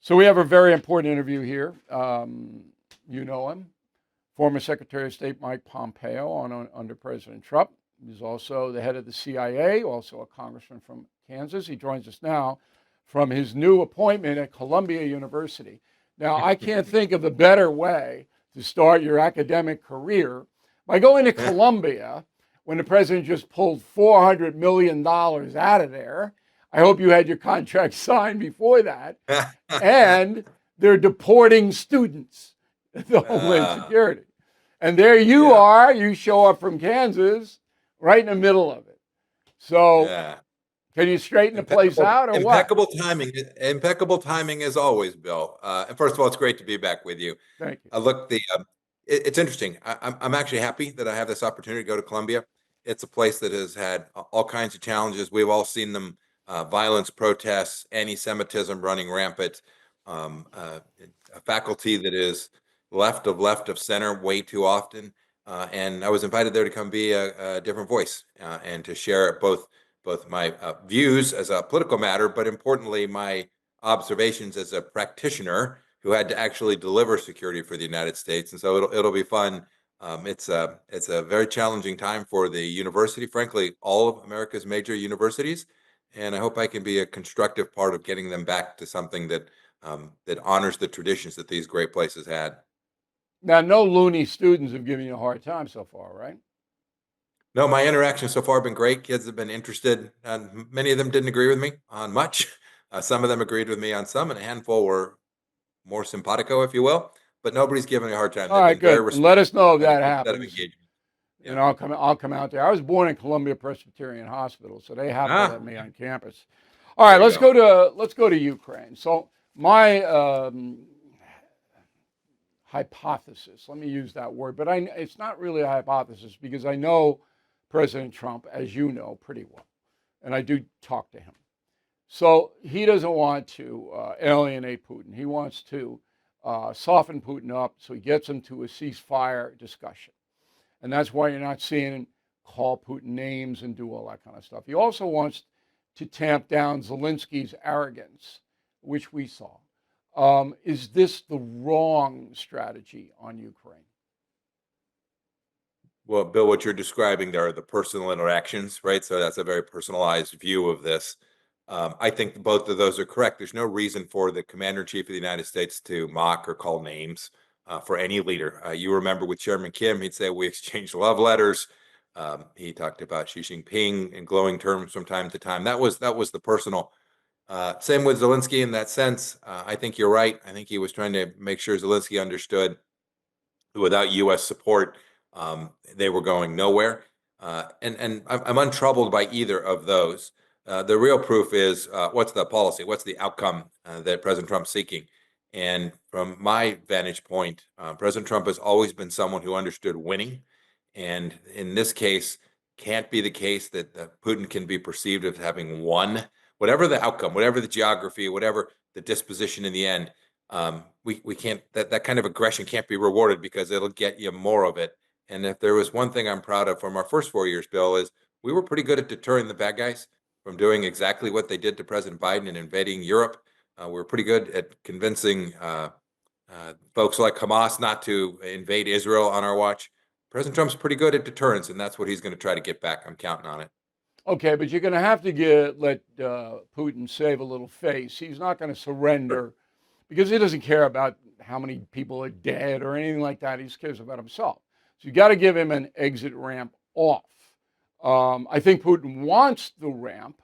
So we have a very important interview here. You know him, former Secretary of State Mike Pompeo under President Trump. He's also the head of the CIA, also a congressman from Kansas. He joins us now from his new appointment at Columbia University. Now, I can't think of a better way to start your academic career by going to Columbia when the president just pulled $400 million out of there. I hope you had your contract signed before that. And they're deporting students, the Homeland Security. And there you are, you show up from Kansas, right in the middle of it. So can you straighten the place out or impeccable what? Impeccable timing as always, Bill. And first of all, it's great to be back with you. Thank you. Look, it's interesting. I'm actually happy that I have this opportunity to go to Columbia. It's a place that has had all kinds of challenges. We've all seen them. Violence, protests, anti-Semitism running rampant, a faculty that is left of center way too often. And I was invited there to come be a different voice and to share both my views as a political matter, but importantly, my observations as a practitioner who had to actually deliver security for the United States. And so it'll be fun. It's a very challenging time for the university, frankly, all of America's major universities. And I hope I can be a constructive part of getting them back to something that honors the traditions that these great places had. Now, no loony students have given you a hard time so far, right? No, my interactions so far have been great. Kids have been interested, and many of them didn't agree with me on much. Some of them agreed with me on some, and a handful were more simpatico, if you will. But nobody's giving me a hard time. All right, good. And let us know if that happens. Yeah. And I'll come out there. I was born in Columbia Presbyterian Hospital, so they have to let me on campus. All right, let's go to Ukraine. So my hypothesis, let me use that word, but it's not really a hypothesis because I know President Trump, as you know, pretty well, and I do talk to him. So he doesn't want to alienate Putin. He wants to soften Putin up so he gets him to a ceasefire discussion. And that's why you're not seeing him call Putin names and do all that kind of stuff. He also wants to tamp down Zelensky's arrogance, which we saw. Is this the wrong strategy on Ukraine? Well, Bill, what you're describing there are the personal interactions, right? So that's a very personalized view of this. I think both of those are correct. There's no reason for the Commander-in-Chief of the United States to mock or call names for any leader. You remember with Chairman Kim, he'd say we exchanged love letters. He talked about Xi Jinping in glowing terms from time to time. That was the personal. Same with Zelensky in that sense. I think you're right. I think he was trying to make sure Zelensky understood that without U.S. support, they were going nowhere. And I'm untroubled by either of those. The real proof is what's the policy? What's the outcome that President Trump's seeking? And from my vantage point, President Trump has always been someone who understood winning. And in this case, can't be the case that Putin can be perceived as having won. Whatever the outcome, whatever the geography, whatever the disposition in the end, we can't, that kind of aggression can't be rewarded because it'll get you more of it. And if there was one thing I'm proud of from our first 4 years, Bill, is we were pretty good at deterring the bad guys from doing exactly what they did to President Biden and invading Europe. We're pretty good at convincing folks like Hamas not to invade Israel on our watch. President Trump's pretty good at deterrence, and that's what he's going to try to get back. I'm counting on it. Okay, but you're going to have to let Putin save a little face. He's not going to surrender because he doesn't care about how many people are dead or anything like that. He just cares about himself. So you got to give him an exit ramp off. I think Putin wants the ramp,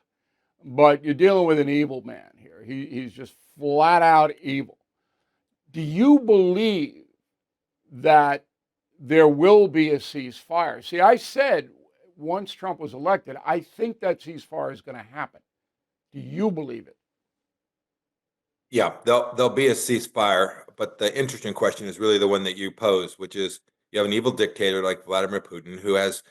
but you're dealing with an evil man here. He's just flat out evil. Do you believe that there will be a ceasefire? See, I said once Trump was elected, I think that ceasefire is going to happen. Do you believe it? Yeah, there'll be a ceasefire, but the interesting question is really the one that you pose, which is you have an evil dictator like Vladimir Putin who has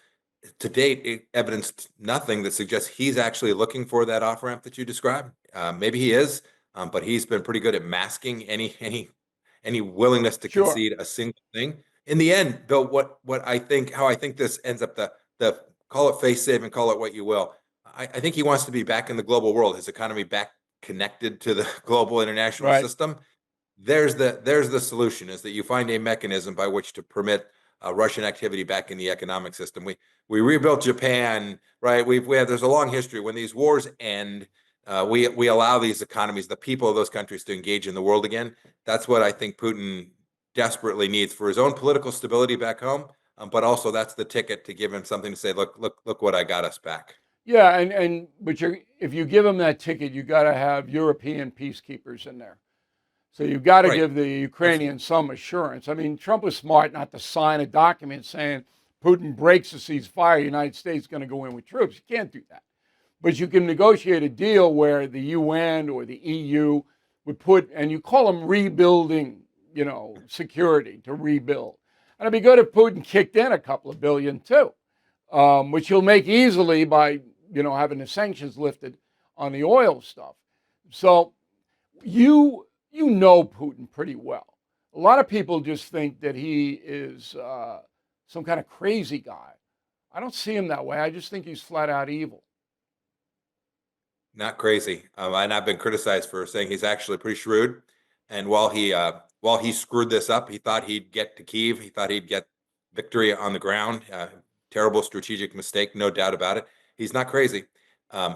to date evidenced nothing that suggests he's actually looking for that off ramp that you described. Maybe he is, but he's been pretty good at masking any willingness to concede a single thing. In the end, Bill, how I think this ends up, the call it face save and call it what you will. I think he wants to be back in the global world, his economy back connected to the global international Right. system. There's the solution, is that you find a mechanism by which to permit Russian activity back in the economic system. We rebuilt Japan, right? There's a long history. When these wars end, we allow these economies, the people of those countries, to engage in the world again. That's what I think Putin desperately needs for his own political stability back home. But also that's the ticket to give him something to say, look what I got us back. Yeah, but if you give him that ticket, you got to have European peacekeepers in there. So you've got to Right. give the Absolutely. Ukrainians some assurance. I mean, Trump was smart not to sign a document saying Putin breaks the ceasefire, the United States is going to go in with troops. You can't do that. But you can negotiate a deal where the UN or the EU would put, and you call them rebuilding, security to rebuild. And it'd be good if Putin kicked in a couple of billion too, which he'll make easily by, having the sanctions lifted on the oil stuff. So you know Putin pretty well. A lot of people just think that he is some kind of crazy guy. I don't see him that way. I just think he's flat out evil. Not crazy. And I've been criticized for saying he's actually pretty shrewd. And while he screwed this up, he thought he'd get to Kyiv. He thought he'd get victory on the ground. Terrible strategic mistake, no doubt about it. He's not crazy.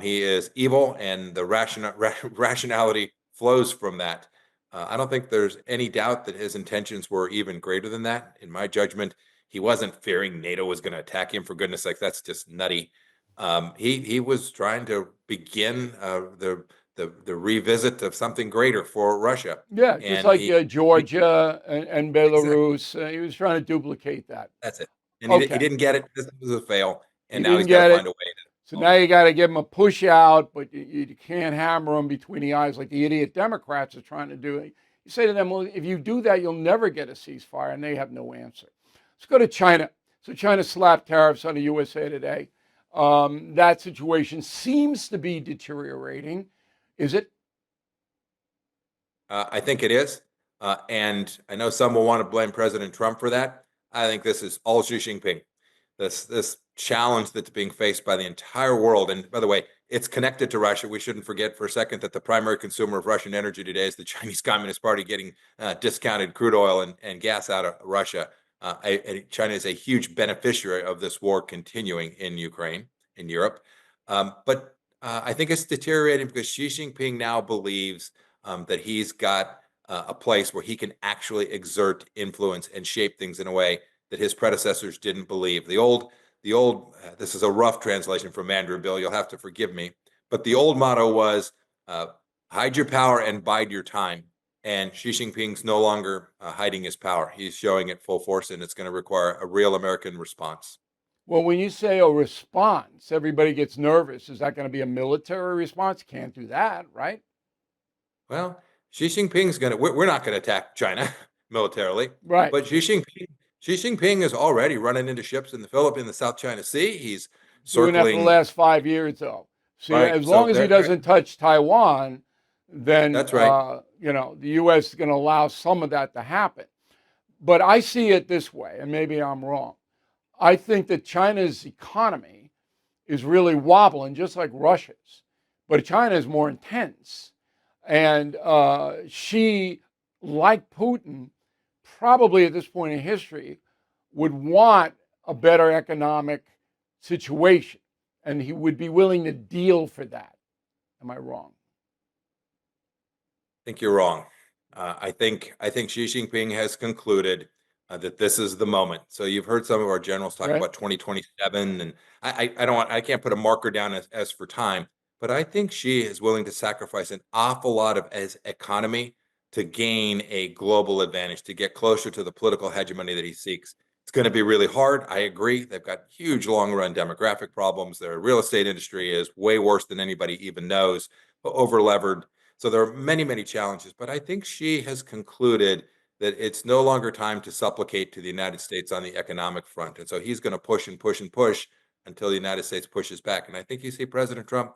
He is evil, and the rationality flows from that. I don't think there's any doubt that his intentions were even greater than that. In my judgment, he wasn't fearing NATO was going to attack him. For goodness sakes, that's just nutty. He was trying to begin the revisit of something greater for Russia, Yeah, just and like he Georgia and exactly, Belarus. He was trying to duplicate that. that's it. And he Okay, didn't get it. This was a fail, and he now didn't he's got to get find it. a way So to now own it. you got to give him a push out, but you can't hammer him between the eyes like the idiot Democrats are trying to do. You say to them, well, if you do that, you'll never get a ceasefire, and they have no answer. Let's go to China. So China slapped tariffs on the USA Today. That situation seems to be deteriorating. Is it? I think it is. And I know some will want to blame President Trump for that. I think this is all Xi Jinping. This challenge that's being faced by the entire world. And by the way, it's connected to Russia. We shouldn't forget for a second that the primary consumer of Russian energy today is the Chinese Communist Party, getting discounted crude oil and gas out of Russia. China is a huge beneficiary of this war continuing in Ukraine, in Europe. But I think it's deteriorating because Xi Jinping now believes that he's got a place where he can actually exert influence and shape things in a way that his predecessors didn't believe. This is a rough translation from Mandarin, Bill. You'll have to forgive me, but the old motto was uh, hide your power and bide your time. And Xi Jinping's no longer hiding his power; he's showing it full force, and it's going to require a real American response. Well, when you say a response, everybody gets nervous. Is that going to be a military response? Can't do that, right? Well, Xi Jinping's going to. We're not going to attack China militarily, Right. but Xi Jinping is already running into ships in the South China Sea. He's Doing that for the circling. last 5 years, though. See, Right. as So long as he there. doesn't touch Taiwan, then That's right. the U.S. is going to allow some of that to happen. But I see it this way, and maybe I'm wrong. I think that China's economy is really wobbling, just like Russia's. But China is more intense, and she, like Putin, probably at this point in history, would want a better economic situation, and he would be willing to deal for that. Am I wrong? I think you're wrong. I think Xi Jinping has concluded that this is the moment. So you've heard some of our generals talk Right? about 2027, and I can't put a marker down as for time, but I think Xi is willing to sacrifice an awful lot of his economy to gain a global advantage, to get closer to the political hegemony that he seeks. It's going to be really hard. I agree. They've got huge long run demographic problems. Their real estate industry is way worse than anybody even knows, over levered. So there are many, many challenges, but I think Xi has concluded that it's no longer time to supplicate to the United States on the economic front. And so he's going to push and push and push until the United States pushes back. And I think you see President Trump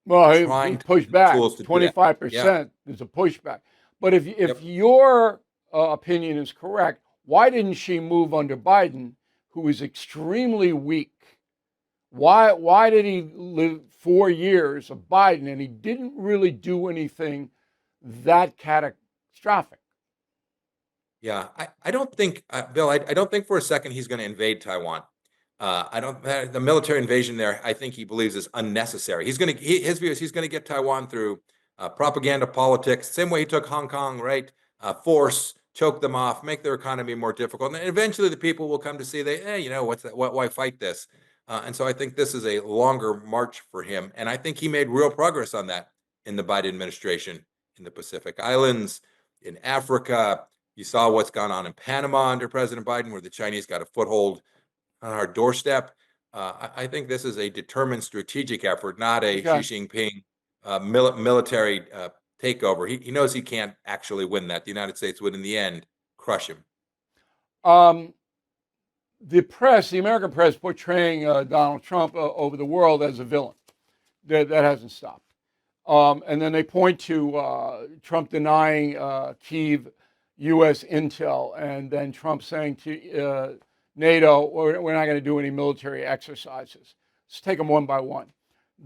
Well, he trying to pushed use the back tools to do that. Yeah. 25%. There's a pushback. But if Yep. your opinion is correct, why didn't she move under Biden, who is extremely weak? Why did he live 4 years of Biden and he didn't really do anything that catastrophic? Yeah, I don't think, Bill, I don't think for a second he's going to invade Taiwan. I don't, the military invasion there, I think he believes is unnecessary. His view is he's going to get Taiwan through propaganda politics, same way he took Hong Kong, right? Force, choke them off, make their economy more difficult. And eventually the people will come to see you know, what's that? Why fight this? And so I think this is a longer march for him. And I think he made real progress on that in the Biden administration, in the Pacific Islands, in Africa. You saw what's gone on in Panama under President Biden, where the Chinese got a foothold on our doorstep. I think this is a determined strategic effort, not a Xi Okay. Jinping military takeover. He knows he can't actually win that. The United States would, in the end, crush him. Um, the press, the American press, portraying Donald Trump over the world as a villain. That hasn't stopped. And then they point to Trump denying Kyiv U.S. intel, and then Trump saying to NATO, we're not going to do any military exercises. Let's take them one by one.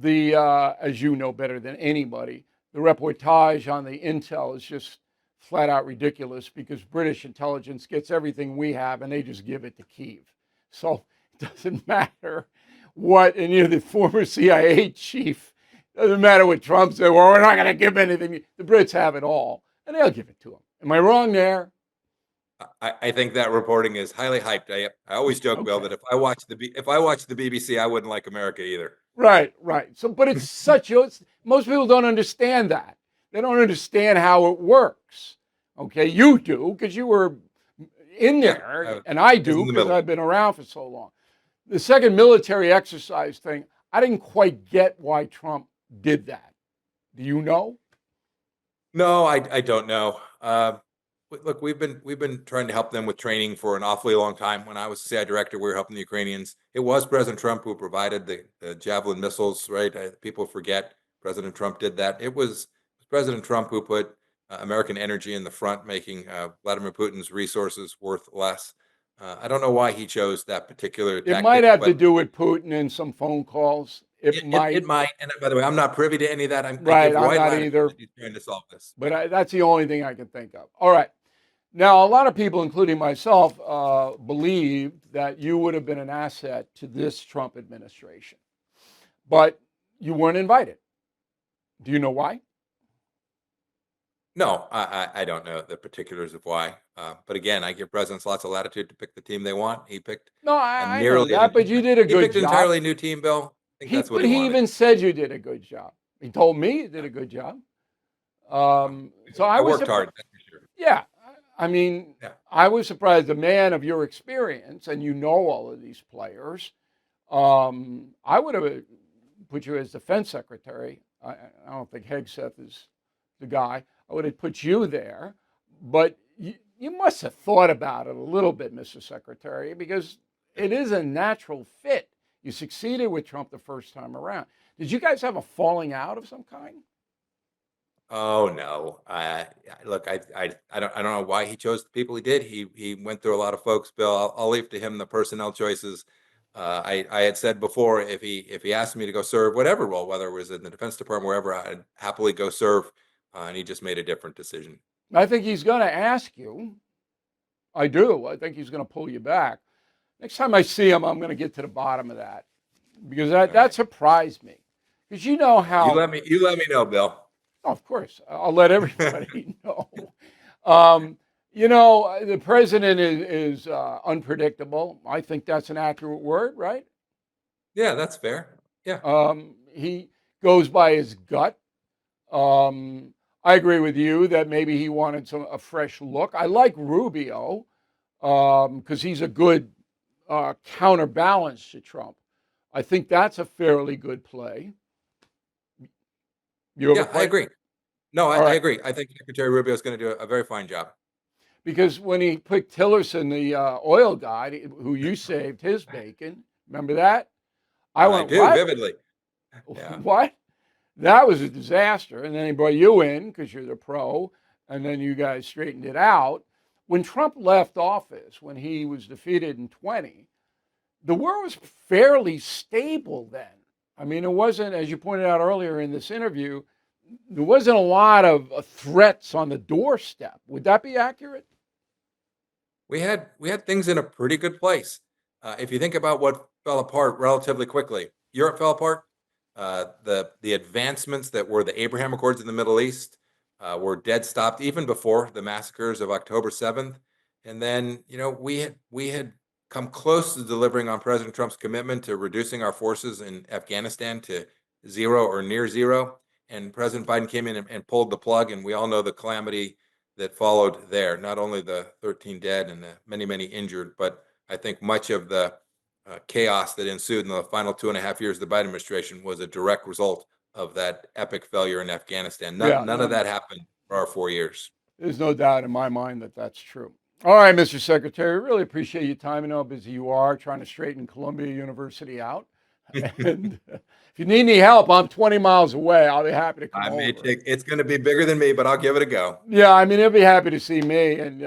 As you know better than anybody, the reportage on the intel is just flat out ridiculous because British intelligence gets everything we have and they just give it to Kyiv. So it doesn't matter what, and the former CIA chief, doesn't matter what Trump said, well, we're not going to give anything. The Brits have it all, and they'll give it to them. Am I wrong there? I think that reporting is highly hyped. I always joke, Bill, Okay. that if I watch the BBC, I wouldn't like America either. Right, right. So, but it's most people don't understand that. They don't understand how it works. Okay, you do because you were in there, Yeah, and I was do in the because middle. I've been around for so long. The second military exercise thing, I didn't quite get why Trump did that. Do you know? No, I don't know. Look, we've been trying to help them with training for an awfully long time. When I was CI director, we were helping the Ukrainians. It was President Trump who provided the Javelin missiles, right? People forget President Trump did that. It was President Trump who put American energy in the front, making Vladimir Putin's resources worth less. I don't know why he chose that particular It might tactic, have to but do with Putin and some phone calls. It it might. might. And by the way, I'm not privy to any of that. I Right, give I'm wide not latitude either, that he's trying to solve this. but that's the only thing I can think of. All right. Now, a lot of people, including myself, believed that you would have been an asset to this Trump administration, but you weren't invited. Do you know why? No, I don't know the particulars of why. But again, I give presidents lots of latitude to pick the team they want. He picked No, a I know nearly that, but you did a he good picked an job. entirely new team, Bill. I think that's what But he he wanted. even said you did a good job. He told me you did a good job. So I I was worked surprised. hard, that's for sure. Yeah, I mean, Yeah. I was surprised. A man of your experience, and you know all of these players. I would have put you as defense secretary. I don't think Hegseth is the guy. I would have put you there, but you must have thought about it a little bit, Mr. Secretary, because it is a natural fit. You succeeded with Trump the first time around. Did you guys have a falling out of some kind? Oh no. Look, I don't know why he chose the people he did. He went through a lot of folks, Bill. I'll leave to him the personnel choices. I had said before, if he asked me to go serve whatever role, whether it was in the Defense Department, wherever, I'd happily go serve. And he just made a different decision. I think he's going to ask you. I do. I think he's going to pull you back. Next time I see him, I'm going to get to the bottom of that because All that right. surprised me. Because you know You how, let me know, Bill. oh, of course, I'll let everybody know. The president is unpredictable. I think that's an accurate word, right? Yeah, that's fair. Yeah. He goes by his gut. I agree with you that maybe he wanted a fresh look. I like Rubio because he's a good counterbalance to Trump. I think that's a fairly good play. You have a Yeah, I question? agree. No, All I right. agree. I think Secretary Rubio is going to do a very fine job. Because when he picked Tillerson, the oil guy who you saved his bacon, remember that? I I went, do what? vividly. Yeah. What? That was a disaster. And then he brought you in because you're the pro, and then you guys straightened it out. When Trump left office, when he was defeated in 20, the war was fairly stable then. I mean, it wasn't, as you pointed out earlier in this interview, there wasn't a lot of threats on the doorstep. Would that be accurate? We had things in a pretty good place. If you think about what fell apart relatively quickly, Europe fell apart. The advancements that were the Abraham Accords in the Middle East were dead stopped even before the massacres of October 7th. And then, we had come close to delivering on President Trump's commitment to reducing our forces in Afghanistan to zero or near zero. And President Biden came in and pulled the plug, and we all know the calamity that followed there. Not only the 13 dead and the many, many injured, but I think much of the chaos that ensued in the final 2.5 years of the Biden administration was a direct result of that epic failure in Afghanistan. Yeah, None of that happened for our 4 years. there's no doubt in my mind that that's true. All right, Mr. Secretary, really appreciate your time. I know how busy you are trying to straighten Columbia University out. And if you need any help, I'm 20 miles away. I'll be happy to come over. It's going to be bigger than me, but I'll give it a go. Yeah, I mean, he'll be happy to see me, and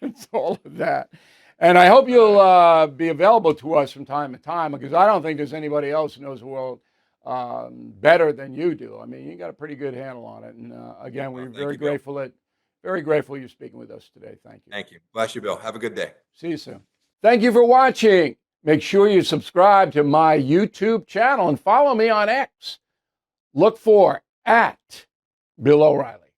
it's all of that. And I hope you'll be available to us from time to time, because I don't think there's anybody else who knows the world better than you do. I mean, you got a pretty good handle on it. And again, we're very grateful you're speaking with us today. Thank you. Thank you. Bless you, Bill. Have a good day. See you soon. Thank you for watching. Make sure you subscribe to my YouTube channel and follow me on X. Look for @Bill O'Reilly.